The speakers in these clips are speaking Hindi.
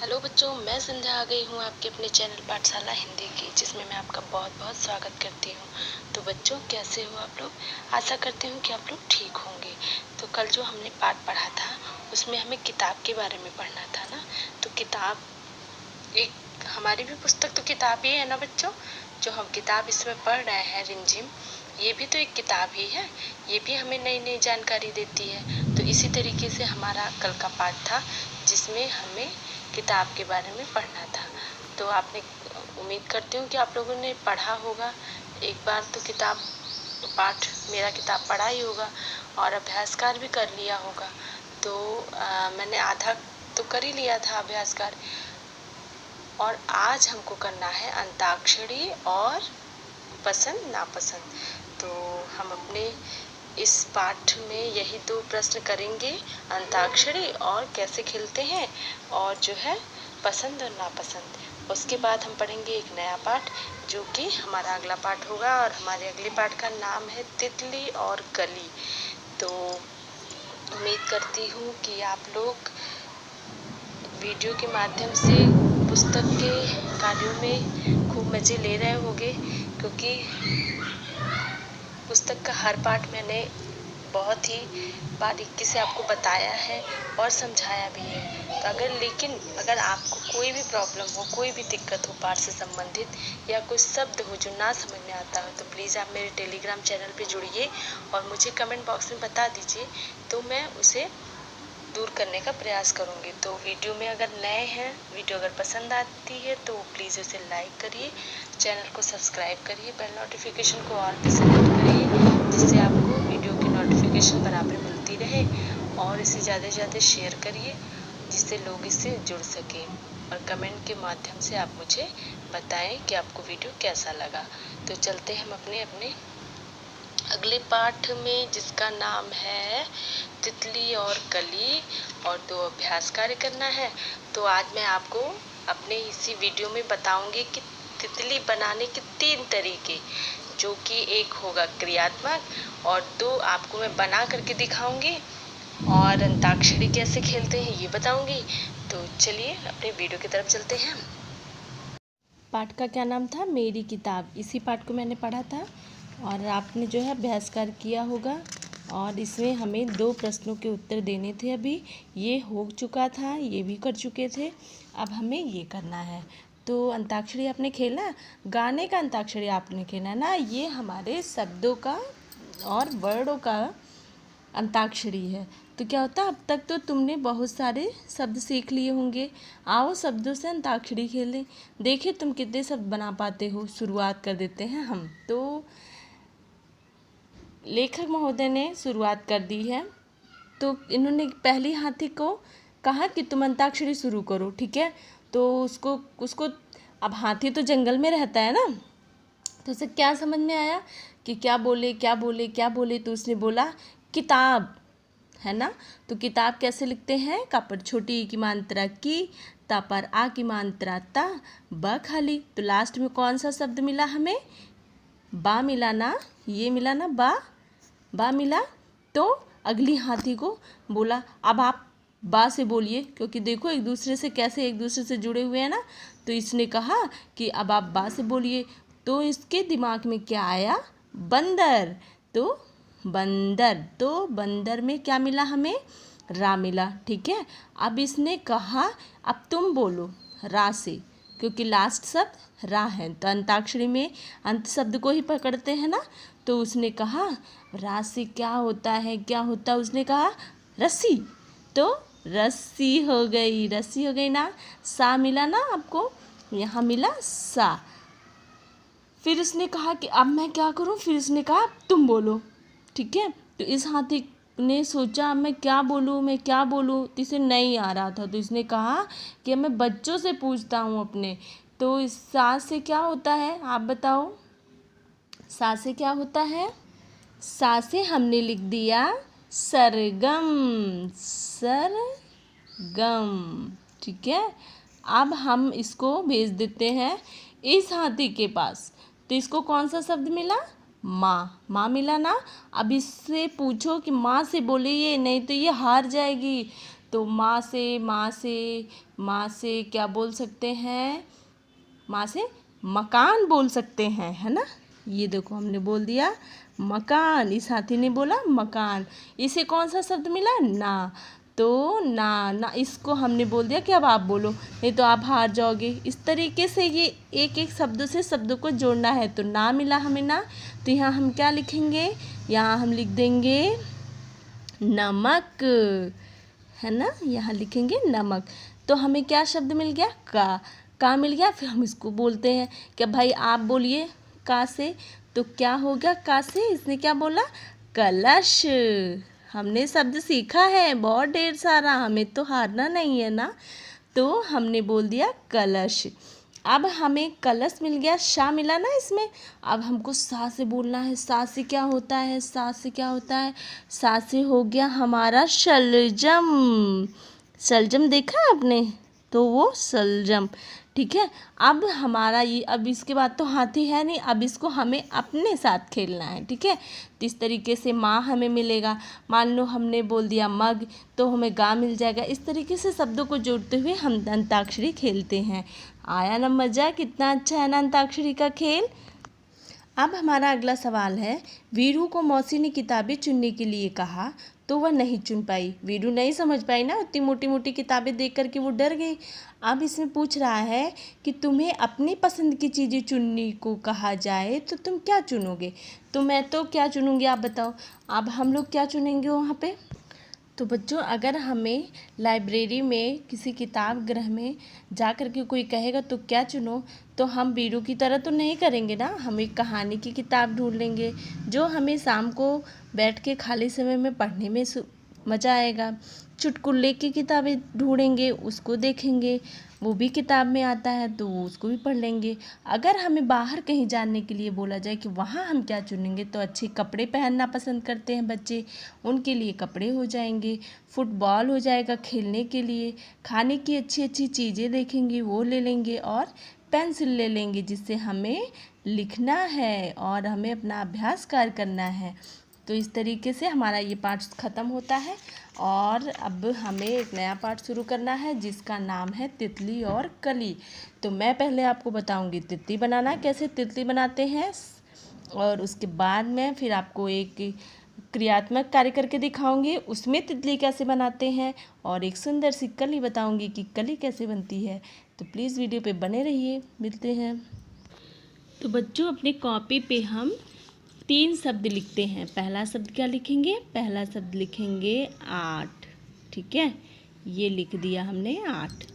हेलो बच्चों, मैं संध्या आ गई हूँ आपके अपने चैनल पाठशाला हिंदी की, जिसमें मैं आपका बहुत बहुत स्वागत करती हूँ। तो बच्चों, कैसे हो आप लोग? आशा करती हूँ कि आप लोग ठीक होंगे। तो कल जो हमने पाठ पढ़ा था उसमें हमें किताब के बारे में पढ़ना था ना। तो किताब एक हमारी भी पुस्तक तो किताब ही है ना बच्चों। जो हम किताब इसमें पढ़ रहे हैं रिमझिम, ये भी तो एक किताब ही है। ये भी हमें नई नई जानकारी देती है। तो इसी तरीके से हमारा कल का पाठ था, जिसमें हमें किताब के बारे में पढ़ना था। तो आपने उम्मीद करती हूँ कि आप लोगों ने पढ़ा होगा। एक बार तो किताब पाठ मेरा किताब पढ़ा ही होगा और अभ्यास कार्य भी कर लिया होगा। तो मैंने आधा तो कर ही लिया था अभ्यास कार्य, और आज हमको करना है अंताक्षरी और पसंद नापसंद। तो हम अपने इस पाठ में यही दो प्रश्न करेंगे, अंताक्षरी और कैसे खेलते हैं, और जो है पसंद और नापसंद। उसके बाद हम पढ़ेंगे एक नया पाठ, जो कि हमारा अगला पाठ होगा, और हमारे अगले पाठ का नाम है तितली और कली। तो उम्मीद करती हूँ कि आप लोग वीडियो के माध्यम से पुस्तक के कार्यों में खूब मज़े ले रहे होंगे, क्योंकि पुस्तक का हर पाठ मैंने बहुत ही बारीकी से आपको बताया है और समझाया भी है। तो अगर आपको कोई भी प्रॉब्लम हो, कोई भी दिक्कत हो पाठ से संबंधित, या कोई शब्द हो जो ना समझ में आता हो, तो प्लीज़ आप मेरे टेलीग्राम चैनल पे जुड़िए और मुझे कमेंट बॉक्स में बता दीजिए, तो मैं उसे दूर करने का प्रयास करूँगी। तो वीडियो में अगर नए हैं, वीडियो अगर पसंद आती है तो प्लीज़ उसे लाइक करिए, चैनल को सब्सक्राइब करिए, बेल नोटिफिकेशन को ऑल पे सेलेक्ट करिए, जिससे आपको वीडियो की नोटिफिकेशन बराबर मिलती रहे। और इसे ज़्यादा से ज़्यादा शेयर करिए, जिससे लोग इससे जुड़ सकें। और कमेंट के माध्यम से आप मुझे बताएं कि आपको वीडियो कैसा लगा। तो चलते हैं हम अपने अपने अगले पाठ में, जिसका नाम है तितली और कली, और दो अभ्यास कार्य करना है। तो आज मैं आपको अपने इसी वीडियो में बताऊंगी कि तितली बनाने के 3 तरीके, जो कि एक होगा क्रियात्मक और 2 आपको मैं बना करके दिखाऊंगी, और अंताक्षरी कैसे खेलते हैं ये बताऊंगी। तो चलिए अपने वीडियो की तरफ चलते हैं। पाठ का क्या नाम था? मेरी किताब। इसी पाठ को मैंने पढ़ा था और आपने जो है अभ्यास कार्य किया होगा, और इसमें हमें 2 प्रश्नों के उत्तर देने थे। अभी ये हो चुका था, ये भी कर चुके थे, अब हमें ये करना है। तो अंताक्षरी आपने खेला, गाने का अंताक्षरी आपने खेला ना। ये हमारे शब्दों का और वर्डों का अंताक्षरी है। तो क्या होता है, अब तक तो तुमने बहुत सारे शब्द सीख लिए होंगे। आओ शब्दों से अंताक्षरी खेलें, देखिए तुम कितने शब्द बना पाते हो। शुरुआत कर देते हैं हम। तो लेखक महोदय ने शुरुआत कर दी है। तो इन्होंने पहली हाथी को कहा कि तुम अंताक्षरी शुरू करो, ठीक है। तो उसको उसको अब हाथी तो जंगल में रहता है ना, तो उसे क्या समझ में आया कि क्या बोले क्या बोले क्या बोले। तो उसने बोला किताब, है ना। तो किताब कैसे लिखते हैं? का पर छोटी ई की मात्रा की, ता पर आ की मात्रा ता, ब खाली। तो लास्ट में कौन सा शब्द मिला हमें? बा मिला ना, ये मिला ना, बा मिला। तो अगली हाथी को बोला अब आप बा से बोलिए, क्योंकि देखो एक दूसरे से कैसे एक दूसरे से जुड़े हुए हैं ना। तो इसने कहा कि अब आप बा से बोलिए। तो इसके दिमाग में क्या आया? बंदर। तो बंदर, तो बंदर में क्या मिला हमें? रा मिला, ठीक है। अब इसने कहा अब तुम बोलो रा से, क्योंकि लास्ट शब्द रा है, तो अंताक्षरी में अंत शब्द को ही पकड़ते हैं ना। तो उसने कहा रा से क्या होता है, क्या होता? उसने कहा रस्सी। तो रस्सी हो गई, रस्सी हो गई ना। सा मिला ना आपको, यहाँ मिला सा। फिर उसने कहा कि अब मैं क्या करूं? फिर उसने कहा तुम बोलो, ठीक है। तो इस हाथी ने सोचा मैं क्या बोलूं, मैं क्या बोलूं, तो इसे नहीं आ रहा था। तो इसने कहा कि मैं बच्चों से पूछता हूं अपने। तो इस सा से क्या होता है आप बताओ? सा से क्या होता है? सा से हमने लिख दिया सरगम, सरगम, ठीक है। अब हम इसको भेज देते हैं इस हाथी के पास। तो इसको कौन सा शब्द मिला? माँ, माँ मिला ना। अब इससे पूछो कि माँ से बोले ये, नहीं तो ये हार जाएगी। तो माँ से क्या बोल सकते हैं? माँ से मकान बोल सकते हैं, है ना। ये देखो हमने बोल दिया मकान, इस हाथी ने बोला मकान। इसे कौन सा शब्द मिला? ना। तो ना इसको हमने बोल दिया कि अब आप बोलो, नहीं तो आप हार जाओगे। इस तरीके से ये एक एक शब्दों से शब्दों को जोड़ना है। तो ना मिला हमें ना, तो यहाँ हम क्या लिखेंगे? यहाँ हम लिख देंगे नमक, है ना। यहाँ लिखेंगे नमक। तो हमें क्या शब्द मिल गया? का मिल गया। फिर हम इसको बोलते हैं कि भाई आप बोलिए का से। तो क्या हो गया का से? इसने क्या बोला? कलश। हमने शब्द सीखा है बहुत ढेर सारा, हमें तो हारना नहीं है ना। तो हमने बोल दिया कलश। अब हमें कलश मिल गया, शा मिला ना इसमें। अब हमको सा से बोलना है। सा से क्या होता है? सा से क्या होता है? सा से हो गया हमारा शलजम। शलजम देखा आपने? तो वो शलजम, ठीक है। अब हमारा ये, अब इसके बाद तो हाथी है नहीं, अब इसको हमें अपने साथ खेलना है, ठीक है। तो इस तरीके से माँ हमें मिलेगा। मान लो हमने बोल दिया मग, तो हमें गा मिल जाएगा। इस तरीके से शब्दों को जोड़ते हुए हम अंताक्षरी खेलते हैं। आया ना मज़ा? कितना अच्छा है ना अंताक्षरी का खेल। अब हमारा अगला सवाल है, वीरू को मौसी ने किताबें चुनने के लिए कहा तो वह नहीं चुन पाई। वीरू नहीं समझ पाई ना, उतनी मोटी मोटी किताबें देख करके वो डर गई। अब इसमें पूछ रहा है कि तुम्हें अपनी पसंद की चीज़ें चुनने को कहा जाए तो तुम क्या चुनोगे? तो मैं तो क्या चुनूंगी आप बताओ। अब हम लोग क्या चुनेंगे वहाँ पे? तो बच्चों, अगर हमें लाइब्रेरी में किसी किताब गृह में जा कर के कोई कहेगा तो क्या चुनो, तो हम वीरू की तरह तो नहीं करेंगे ना। हम एक कहानी की किताब ढूंढ लेंगे जो हमें शाम को बैठ के खाली समय में पढ़ने में मज़ा आएगा। चुटकुले की किताबें ढूंढेंगे, उसको देखेंगे, वो भी किताब में आता है तो उसको भी पढ़ लेंगे। अगर हमें बाहर कहीं जाने के लिए बोला जाए कि वहाँ हम क्या चुनेंगे, तो अच्छे कपड़े पहनना पसंद करते हैं बच्चे, उनके लिए कपड़े हो जाएंगे। फुटबॉल हो जाएगा खेलने के लिए। खाने की अच्छी अच्छी चीज़ें देखेंगे, वो ले लेंगे। और पेंसिल ले लेंगे जिससे हमें लिखना है और हमें अपना अभ्यास कार्य करना है। तो इस तरीके से हमारा ये पाठ ख़त्म होता है और अब हमें एक नया पाठ शुरू करना है जिसका नाम है तितली और कली। तो मैं पहले आपको बताऊंगी तितली बनाना, कैसे तितली बनाते हैं, और उसके बाद में फिर आपको एक क्रियात्मक कार्य करके दिखाऊंगी, उसमें तितली कैसे बनाते हैं, और एक सुंदर सी कली बताऊंगी कि कली कैसे बनती है। तो प्लीज़ वीडियो पे बने रहिए, मिलते हैं। तो बच्चों, अपने कॉपी पे हम 3 शब्द लिखते हैं। पहला शब्द क्या लिखेंगे? पहला शब्द लिखेंगे 8, ठीक है। ये लिख दिया हमने 8।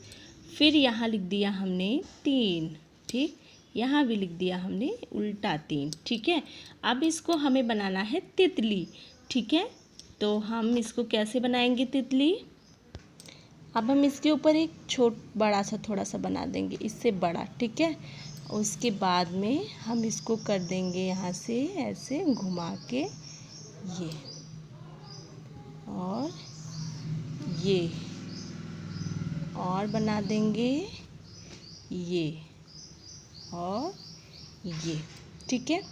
फिर यहाँ लिख दिया हमने 3, ठीक। यहाँ भी लिख दिया हमने उल्टा 3, ठीक है। अब इसको हमें बनाना है तितली, ठीक है। तो हम इसको कैसे बनाएंगे तितली? अब हम इसके ऊपर एक बड़ा सा थोड़ा सा बना देंगे, इससे बड़ा, ठीक है। उसके बाद में हम इसको कर देंगे यहाँ से ऐसे घुमा के ये और ये, और बना देंगे ये और ये, ठीक है।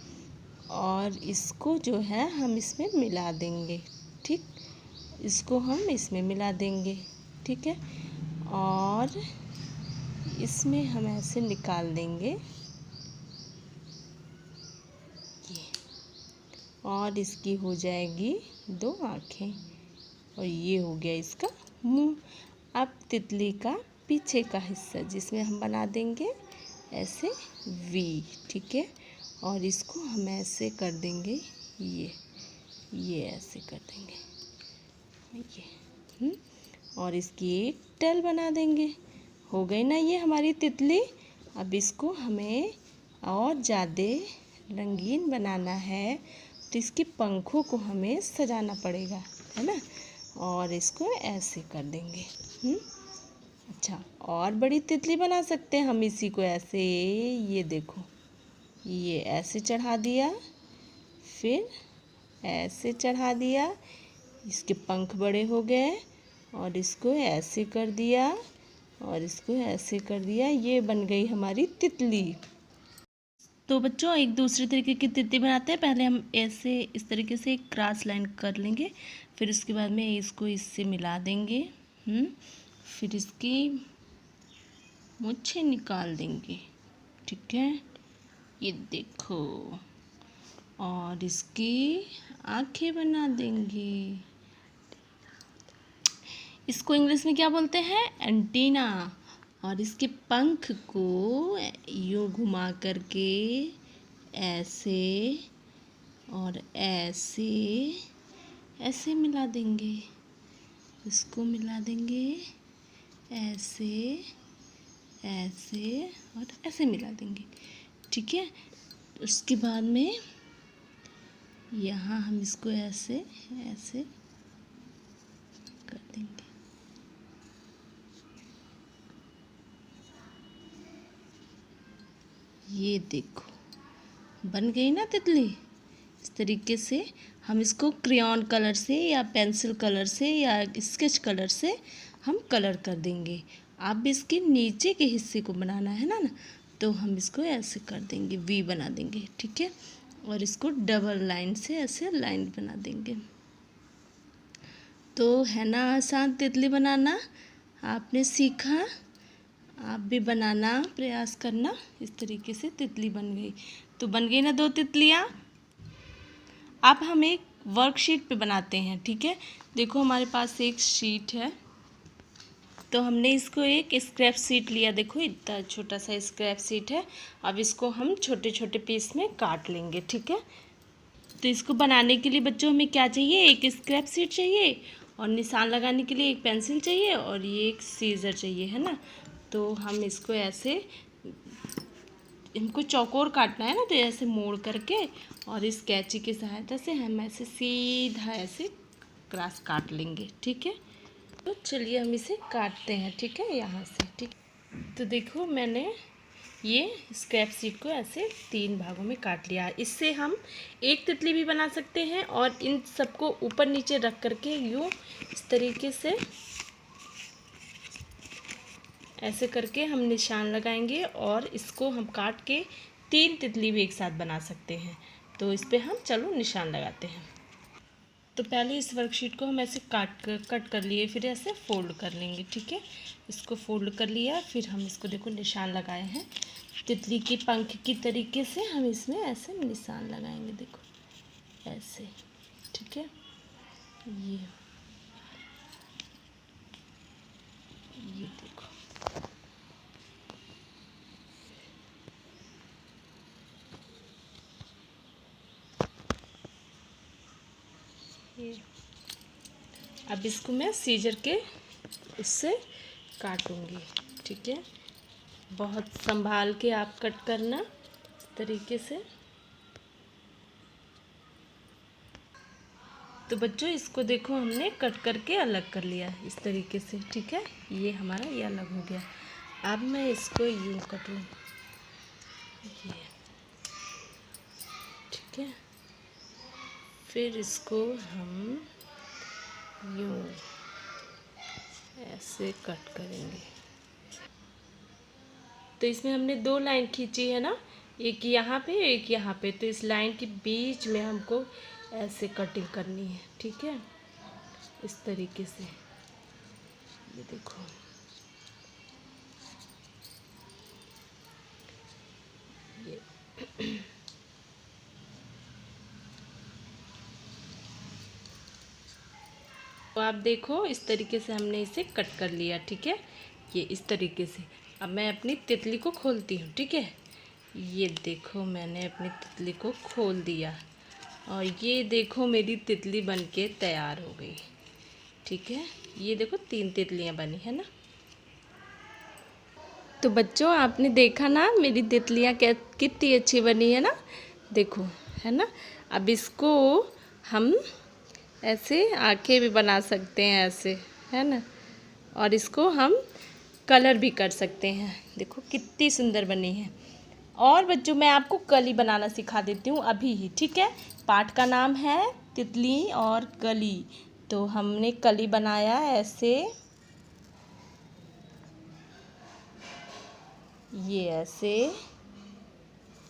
और इसको जो है हम इसमें मिला देंगे, ठीक। इसको हम इसमें मिला देंगे, ठीक है। और इसमें हम ऐसे निकाल देंगे ये, और इसकी हो जाएगी 2 आँखें, और ये हो गया इसका मुंह। अब तितली का पीछे का हिस्सा जिसमें हम बना देंगे ऐसे वी, ठीक है। और इसको हम ऐसे कर देंगे ये ऐसे कर देंगे ये, और इसकी एक टैल बना देंगे। हो गई ना ये हमारी तितली। अब इसको हमें और ज़्यादा रंगीन बनाना है तो इसके पंखों को हमें सजाना पड़ेगा, है ना। और इसको ऐसे कर देंगे। अच्छा, और बड़ी तितली बना सकते हैं हम इसी को ऐसे, ये देखो, ये ऐसे चढ़ा दिया, फिर ऐसे चढ़ा दिया, इसके पंख बड़े हो गए, और इसको ऐसे कर दिया, और इसको ऐसे कर दिया। ये बन गई हमारी तितली। तो बच्चों, एक दूसरे तरीके की तितली बनाते हैं। पहले हम ऐसे इस तरीके से एक क्रॉस लाइन कर लेंगे, फिर उसके बाद में इसको इससे मिला देंगे, फिर इसकी मूंछें निकाल देंगे, ठीक है, ये देखो। और इसकी आंखें बना देंगे। इसको इंग्लिश में क्या बोलते हैं? एंटीना। और इसके पंख को यूं घुमा करके ऐसे और ऐसे ऐसे मिला देंगे। इसको मिला देंगे ऐसे ऐसे और ऐसे मिला देंगे, ठीक है। उसके बाद में यहाँ हम इसको ऐसे ऐसे कर देंगे। ये देखो बन गई ना तितली। इस तरीके से हम इसको क्रेयॉन कलर से या पेंसिल कलर से या स्केच कलर से हम कलर कर देंगे। आप भी इसके नीचे के हिस्से को बनाना है ना, तो हम इसको ऐसे कर देंगे, वी बना देंगे, ठीक है। और इसको डबल लाइन से ऐसे लाइन बना देंगे। तो है ना आसान तितली बनाना। आपने सीखा, आप भी बनाना प्रयास करना। इस तरीके से तितली बन गई। तो बन गई ना 2 तितलियाँ। अब हम एक वर्कशीट पे बनाते हैं, ठीक है। देखो हमारे पास एक शीट है, तो हमने इसको एक स्क्रैप शीट लिया। देखो इतना छोटा सा स्क्रैप शीट है। अब इसको हम छोटे छोटे पीस में काट लेंगे, ठीक है। तो इसको बनाने के लिए बच्चों हमें क्या चाहिए? एक स्क्रैप शीट चाहिए और निशान लगाने के लिए एक पेंसिल चाहिए और ये एक सीजर चाहिए, है ना। तो हम इसको ऐसे, इनको चौकोर काटना है ना, तो ऐसे मोड़ करके और इस कैंची की सहायता से हम ऐसे सीधा ऐसे क्रॉस काट लेंगे, ठीक है। तो चलिए हम इसे काटते हैं, ठीक है, यहाँ से, ठीक। तो देखो मैंने ये स्क्रैप शीट को ऐसे 3 भागों में काट लिया। इससे हम एक तितली भी बना सकते हैं और इन सबको ऊपर नीचे रख करके यूँ इस तरीके से ऐसे करके हम निशान लगाएंगे और इसको हम काट के 3 तितली भी एक साथ बना सकते हैं। तो इस पर हम चलो निशान लगाते हैं। तो पहले इस वर्कशीट को हम ऐसे कट कर लिए, फिर ऐसे फोल्ड कर लेंगे, ठीक है। इसको फोल्ड कर लिया, फिर हम इसको देखो निशान लगाए हैं तितली के पंख की तरीके से। हम इसमें ऐसे निशान लगाएंगे, देखो ऐसे, ठीक है। ये देखो, ये अब इसको मैं सीजर के उससे काटूंगी, ठीक है। बहुत संभाल के आप कट करना इस तरीके से। तो बच्चों इसको देखो हमने कट करके अलग कर लिया इस तरीके से, ठीक है। ये हमारा ये अलग हो गया। अब मैं इसको यूँ कटूँ, ये, ठीक है। फिर इसको हम यूँ ऐसे कट करेंगे। तो इसमें हमने 2 लाइन खींची है ना, एक यहाँ पे एक यहाँ पे। तो इस लाइन के बीच में हमको ऐसे कटिंग करनी है, ठीक है, इस तरीके से। ये देखो, ये तो आप देखो इस तरीके से हमने इसे कट कर लिया, ठीक है, ये इस तरीके से। अब मैं अपनी तितली को खोलती हूँ, ठीक है। ये देखो मैंने अपनी तितली को खोल दिया और ये देखो मेरी तितली बनके तैयार हो गई, ठीक है। ये देखो 3 तितलियाँ बनी है ना। तो बच्चों आपने देखा ना मेरी तितलियाँ कितनी अच्छी बनी है ना, देखो, है ना। अब इसको हम ऐसे आंखें भी बना सकते हैं ऐसे, है ना। और इसको हम कलर भी कर सकते हैं, देखो कितनी सुंदर बनी है। और बच्चों मैं आपको कली बनाना सिखा देती हूँ अभी ही, ठीक है। पाठ का नाम है तितली और कली। तो हमने कली बनाया ऐसे, ये ऐसे,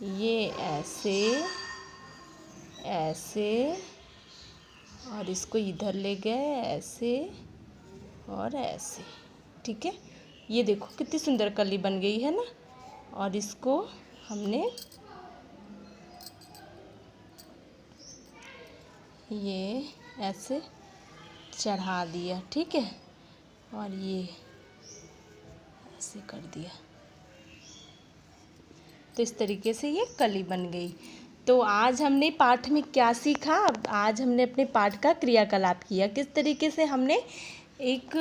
ये ऐसे, ऐसे, और इसको इधर ले गए ऐसे और ऐसे, ठीक है। ये देखो कितनी सुंदर कली बन गई है ना। और इसको हमने ये ऐसे चढ़ा दिया, ठीक है। और ये ऐसे कर दिया, तो इस तरीके से ये कली बन गई। तो आज हमने पाठ में क्या सीखा? आज हमने अपने पाठ का क्रियाकलाप किया। किस तरीके से हमने एक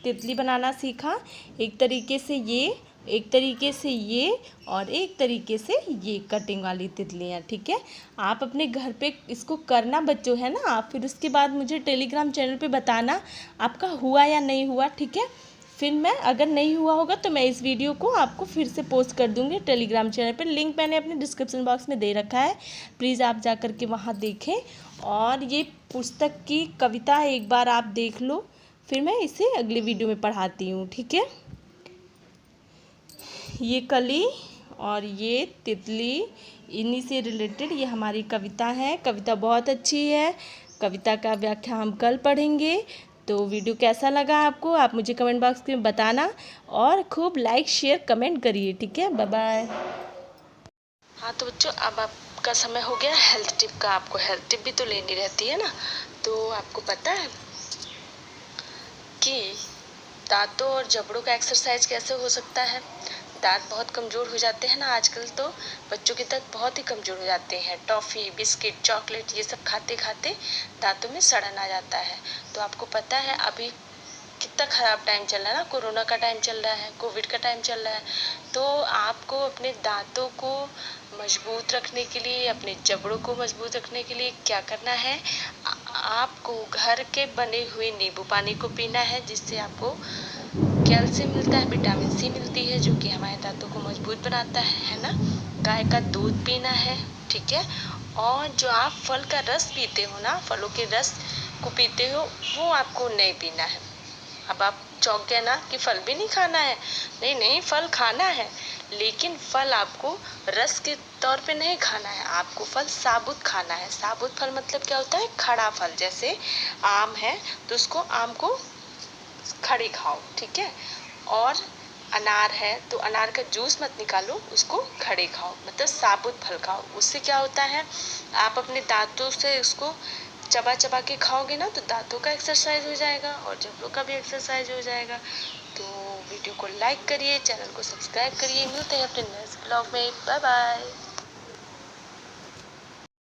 तितली बनाना सीखा, एक तरीके से ये, एक तरीके से ये, और एक तरीके से ये कटिंग वाली तितलियाँ, ठीक है। आप अपने घर पे इसको करना बच्चों, है ना। आप फिर उसके बाद मुझे टेलीग्राम चैनल पे बताना आपका हुआ या नहीं हुआ, ठीक है। फिर मैं अगर नहीं हुआ होगा तो मैं इस वीडियो को आपको फिर से पोस्ट कर दूँगी टेलीग्राम चैनल पे। लिंक मैंने अपने डिस्क्रिप्शन बॉक्स में दे रखा है, प्लीज़ आप जा कर के वहाँ देखें। और ये पुस्तक की कविता एक बार आप देख लो, फिर मैं इसे अगले वीडियो में पढ़ाती हूँ, ठीक है। ये कली और ये तितली, इन्हीं से रिलेटेड ये हमारी कविता है। कविता बहुत अच्छी है। कविता का व्याख्या हम कल पढ़ेंगे। तो वीडियो कैसा लगा आपको, आप मुझे कमेंट बॉक्स में बताना, और खूब लाइक शेयर कमेंट करिए, ठीक है। Bye bye. हाँ तो बच्चों, अब आपका समय हो गया हेल्थ टिप का। आपको हेल्थ टिप भी तो लेनी रहती है ना। तो आपको पता है कि दांतों और जबड़ों का एक्सरसाइज कैसे हो सकता है? दांत बहुत कमज़ोर हो जाते हैं ना आजकल, तो बच्चों के दांत बहुत ही कमज़ोर हो जाते हैं। टॉफ़ी, बिस्किट, चॉकलेट ये सब खाते खाते दांतों में सड़न आ जाता है। तो आपको पता है अभी कितना ख़राब टाइम चल रहा है ना, कोरोना का टाइम चल रहा है, कोविड का टाइम चल रहा है। तो आपको अपने दांतों को मजबूत रखने के लिए, अपने जबड़ों को मजबूत रखने के लिए क्या करना है? आपको घर के बने हुए नींबू पानी को पीना है, जिससे आपको कैल्शियम मिलता है, विटामिन सी मिलती है, जो कि हमारे दांतों को मजबूत बनाता है ना। गाय का दूध पीना है, ठीक है। और जो आप फल का रस पीते हो ना, फलों के रस को पीते हो, वो आपको नहीं पीना है। अब आप चौंक गए ना कि फल भी नहीं खाना है। नहीं नहीं, फल खाना है, लेकिन फल आपको रस के तौर पे नहीं खाना है। आपको फल साबुत खाना है। साबुत फल मतलब क्या होता है? खड़ा फल। जैसे आम है तो उसको आम को खड़े खाओ, ठीक है। और अनार है तो अनार का जूस मत निकालो, उसको खड़े खाओ, मतलब साबुत फल खाओ। उससे क्या होता है, आप अपने दांतों से उसको चबा चबा के खाओगे ना, तो दांतों का एक्सरसाइज हो जाएगा और जबड़ों का भी एक्सरसाइज हो जाएगा। तो वीडियो को लाइक करिए, चैनल को सब्सक्राइब करिए। मिलते हैं अपने नेक्स्ट ब्लॉग में। Bye bye.